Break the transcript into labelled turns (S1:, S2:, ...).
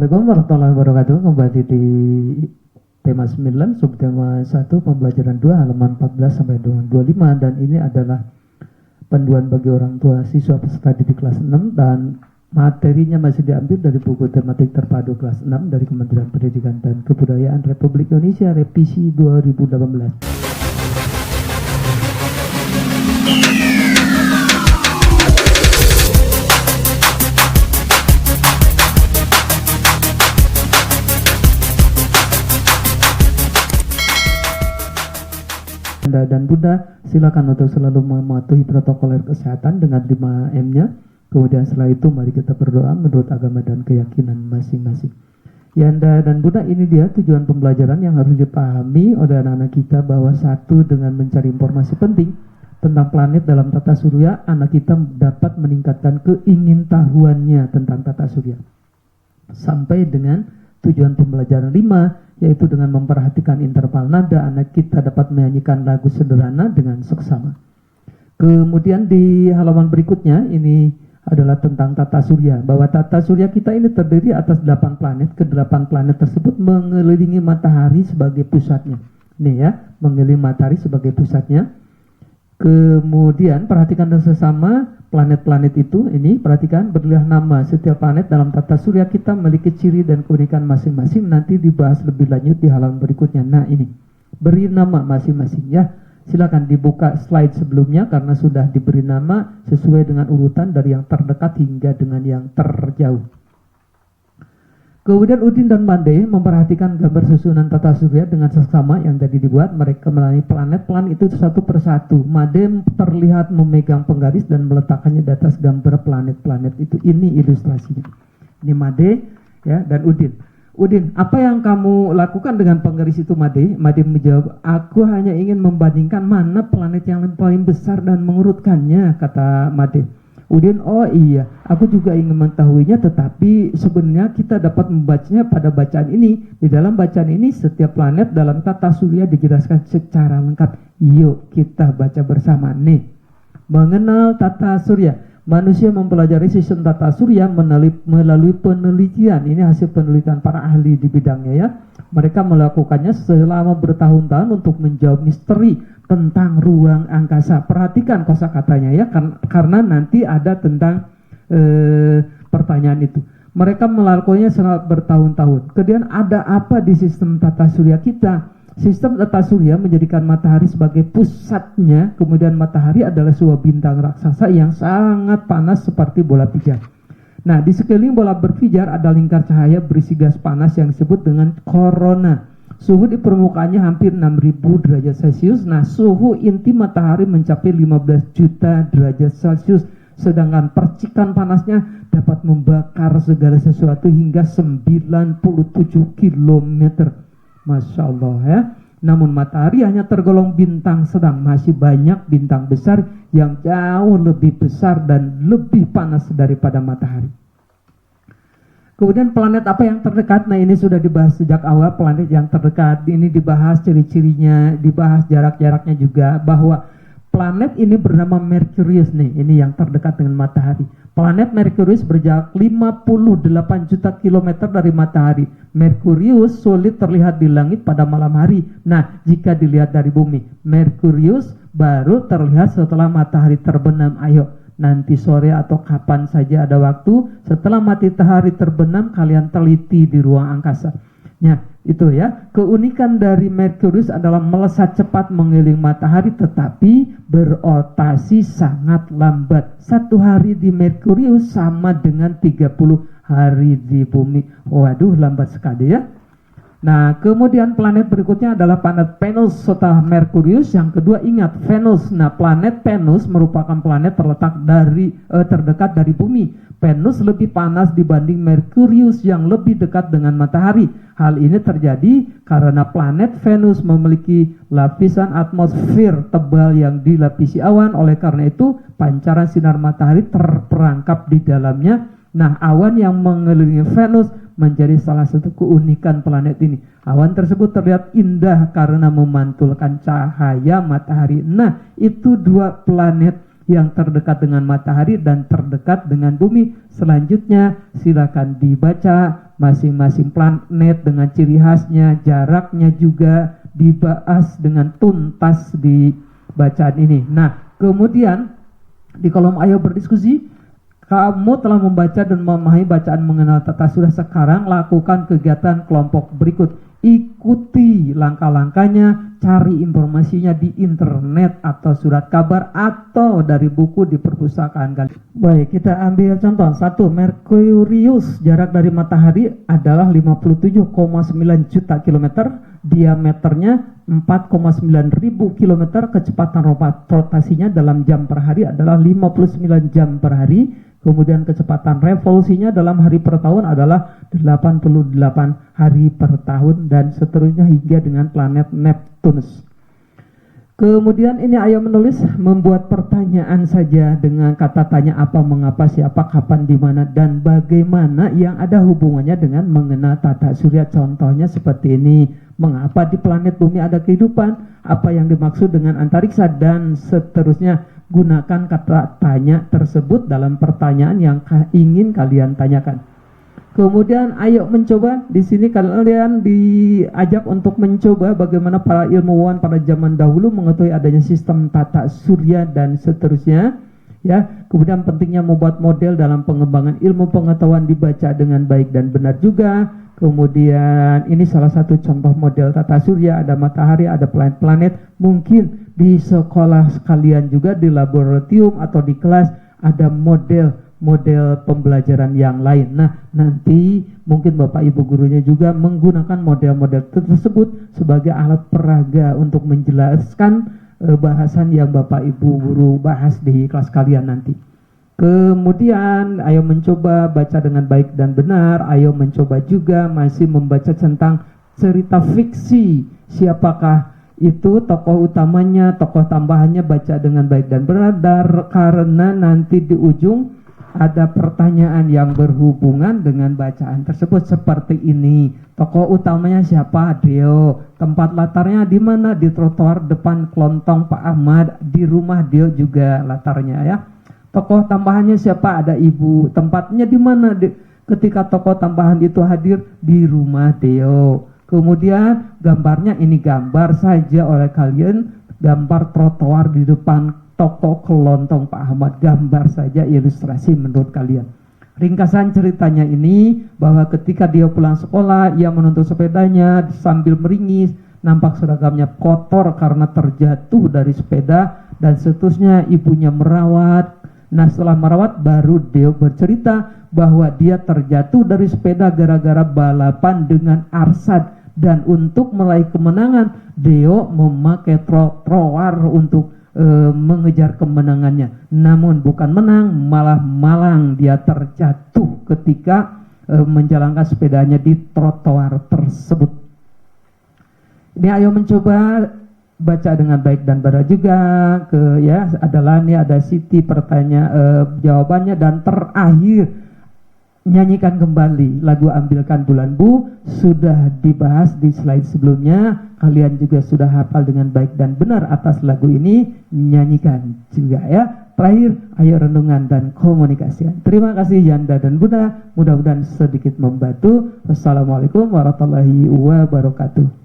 S1: Assalamualaikum warahmatullahi wabarakatuh. Kembali di tema 9, subtema 1, pembelajaran 2, halaman 14 sampai dengan 25, dan ini adalah panduan bagi orang tua siswa peserta didik kelas 6, dan materinya masih diambil dari buku tematik terpadu kelas 6 dari Kementerian Pendidikan dan Kebudayaan Republik Indonesia, revisi 2018. Anda dan Bunda silakan untuk selalu mematuhi protokol kesehatan dengan 5M-nya. Kemudian setelah itu mari kita berdoa menurut agama dan keyakinan masing-masing. Ya Anda dan Bunda, ini dia tujuan pembelajaran yang harus dipahami oleh anak-anak kita, bahwa satu, dengan mencari informasi penting tentang planet dalam tata surya, anak kita dapat meningkatkan keingintahuannya tentang tata surya. Sampai dengan tujuan pembelajaran 5, yaitu dengan memperhatikan interval nada, anak kita dapat menyanyikan lagu sederhana dengan seksama. Kemudian di halaman berikutnya ini adalah tentang tata surya, bahwa tata surya kita ini terdiri atas 8 planet. Ke-8 planet tersebut mengelilingi matahari sebagai pusatnya. Ini ya, mengelilingi matahari sebagai pusatnya. Kemudian perhatikan dan sesama planet-planet itu, ini perhatikan, berilah nama setiap planet dalam tata surya kita memiliki ciri dan keunikan masing-masing. Nanti dibahas lebih lanjut di halaman berikutnya. Nah ini, beri nama masing-masing ya. Silakan dibuka slide sebelumnya karena sudah diberi nama sesuai dengan urutan dari yang terdekat hingga dengan yang terjauh. Kemudian Udin dan Made memperhatikan gambar susunan tata surya dengan seksama yang tadi dibuat. Mereka melalui planet-planet itu satu persatu. Made terlihat memegang penggaris dan meletakkannya di atas gambar planet-planet itu. Ini ilustrasinya. Ini Made ya, dan Udin. Udin, apa yang kamu lakukan dengan penggaris itu, Made? Made menjawab, aku hanya ingin membandingkan mana planet yang paling besar dan mengurutkannya, kata Made. Udin, oh iya, aku juga ingin mengetahuinya, tetapi sebenarnya kita dapat membacanya pada bacaan ini. Di dalam bacaan ini setiap planet dalam tata surya dijelaskan secara lengkap. Yuk kita baca bersama nih. Mengenal tata surya. Manusia mempelajari sistem tata surya melalui penelitian. Ini hasil penelitian para ahli di bidangnya ya. Mereka melakukannya selama bertahun-tahun untuk menjawab misteri tentang ruang angkasa. Perhatikan kosakatanya ya, karena nanti ada tentang pertanyaan itu. Mereka melakukannya selama bertahun-tahun. Kemudian ada apa di sistem tata surya kita? Sistem tata surya menjadikan matahari sebagai pusatnya. Kemudian matahari adalah sebuah bintang raksasa yang sangat panas seperti bola pijar. Nah, di sekeliling bola berpijar ada lingkar cahaya berisi gas panas yang disebut dengan korona. Suhu di permukaannya hampir 6000 derajat Celcius. Nah, suhu inti matahari mencapai 15 juta derajat Celcius. Sedangkan percikan panasnya dapat membakar segala sesuatu hingga 97 km. Masya Allah ya. Namun matahari hanya tergolong bintang sedang. Masih banyak bintang besar yang jauh lebih besar dan lebih panas daripada matahari. Kemudian planet apa yang terdekat? Nah ini sudah dibahas sejak awal. Planet yang terdekat ini dibahas ciri-cirinya, dibahas jarak-jaraknya juga, bahwa planet ini bernama Merkurius nih. Ini yang terdekat dengan matahari. Planet Merkurius berjarak 58 juta kilometer dari matahari. Merkurius sulit terlihat di langit pada malam hari. Nah jika dilihat dari bumi, Merkurius baru terlihat setelah matahari terbenam. Ayo, nanti sore atau kapan saja ada waktu, setelah matahari terbenam kalian teliti di ruang angkasa. Nah itu ya, keunikan dari Merkurius adalah melesat cepat mengelilingi matahari tetapi berotasi sangat lambat. 1 hari di Merkurius sama dengan 30 hari di bumi. Waduh, lambat sekali ya. Nah, kemudian planet berikutnya adalah planet Venus setelah Merkurius. Yang kedua ingat Venus. Nah, planet Venus merupakan planet terdekat dari bumi. Venus lebih panas dibanding Merkurius yang lebih dekat dengan matahari. Hal ini terjadi karena planet Venus memiliki lapisan atmosfer tebal yang dilapisi awan. Oleh karena itu, pancaran sinar matahari terperangkap di dalamnya. Nah, awan yang mengelilingi Venus menjadi salah satu keunikan planet ini. Awan tersebut terlihat indah karena memantulkan cahaya matahari. Nah, itu 2 planet yang terdekat dengan matahari dan terdekat dengan bumi. Selanjutnya silakan dibaca masing-masing planet dengan ciri khasnya, jaraknya juga dibahas dengan tuntas di bacaan ini. Nah, kemudian di kolom ayo berdiskusi, kamu telah membaca dan memahami bacaan mengenal tata surya. Sekarang lakukan kegiatan kelompok berikut. Ikuti langkah-langkahnya, cari informasinya di internet atau surat kabar atau dari buku di perpustakaan kalian. Baik, kita ambil contoh. 1. Merkurius, jarak dari matahari adalah 57,9 juta kilometer, diameternya 4,9 ribu kilometer, kecepatan rotasinya dalam jam per hari adalah 59 jam per hari. Kemudian kecepatan revolusinya dalam hari per tahun adalah 88 hari per tahun, dan seterusnya hingga dengan planet Neptunus. Kemudian ini ayo menulis, membuat pertanyaan saja dengan kata tanya apa, mengapa, siapa, kapan, di mana, dan bagaimana yang ada hubungannya dengan mengenal tata surya. Contohnya seperti ini, mengapa di planet bumi ada kehidupan, apa yang dimaksud dengan antariksa, dan seterusnya. Gunakan kata tanya tersebut dalam pertanyaan yang ingin kalian tanyakan. Kemudian ayo mencoba. Di sini kalian diajak untuk mencoba bagaimana para ilmuwan pada zaman dahulu mengetahui adanya sistem tata surya dan seterusnya. Ya, kemudian pentingnya membuat model dalam pengembangan ilmu pengetahuan dibaca dengan baik dan benar juga. Kemudian ini salah satu contoh model tata surya, ada matahari, ada planet-planet. Mungkin di sekolah sekalian juga, di laboratorium atau di kelas ada model pembelajaran yang lain. Nah, nanti mungkin Bapak Ibu gurunya juga menggunakan model-model tersebut sebagai alat peraga untuk menjelaskan bahasan yang Bapak Ibu guru bahas di kelas kalian nanti. Kemudian ayo mencoba baca dengan baik dan benar. Ayo mencoba juga masih membaca tentang cerita fiksi. Siapakah itu tokoh utamanya, tokoh tambahannya, baca dengan baik dan benar, karena nanti di ujung ada pertanyaan yang berhubungan dengan bacaan tersebut seperti ini. Tokoh utamanya siapa? Dio. Tempat latarnya di mana? Di trotoar depan kelontong Pak Ahmad. Di rumah Dio juga latarnya ya. Tokoh tambahannya siapa? Ada ibu. Tempatnya di mana? Ketika tokoh tambahan itu hadir di rumah Dio. Kemudian gambarnya ini gambar saja oleh kalian, gambar trotoar di depan toko kelontong Pak Ahmad, gambar saja ilustrasi menurut kalian. Ringkasan ceritanya ini bahwa ketika dia pulang sekolah, ia menuntun sepedanya sambil meringis, nampak seragamnya kotor karena terjatuh dari sepeda, dan seterusnya ibunya merawat. Nah, setelah merawat baru Deo bercerita bahwa dia terjatuh dari sepeda gara-gara balapan dengan Arsad. Dan untuk meraih kemenangan, Deo memakai trotoar untuk mengejar kemenangannya. Namun bukan menang, malah malang. Dia terjatuh ketika menjalankan sepedanya di trotoar tersebut. Ini ayo mencoba baca dengan baik dan benar juga. Adalah ini ada Siti jawabannya, dan terakhir nyanyikan kembali lagu Ambilkan Bulan Bu. Sudah dibahas di slide sebelumnya, kalian juga sudah hafal dengan baik dan benar atas lagu ini. Nyanyikan juga ya. Terakhir, ayo renungan dan komunikasi. Terima kasih Yanda dan Bunda, mudah-mudahan sedikit membantu. Wassalamualaikum warahmatullahi wabarakatuh.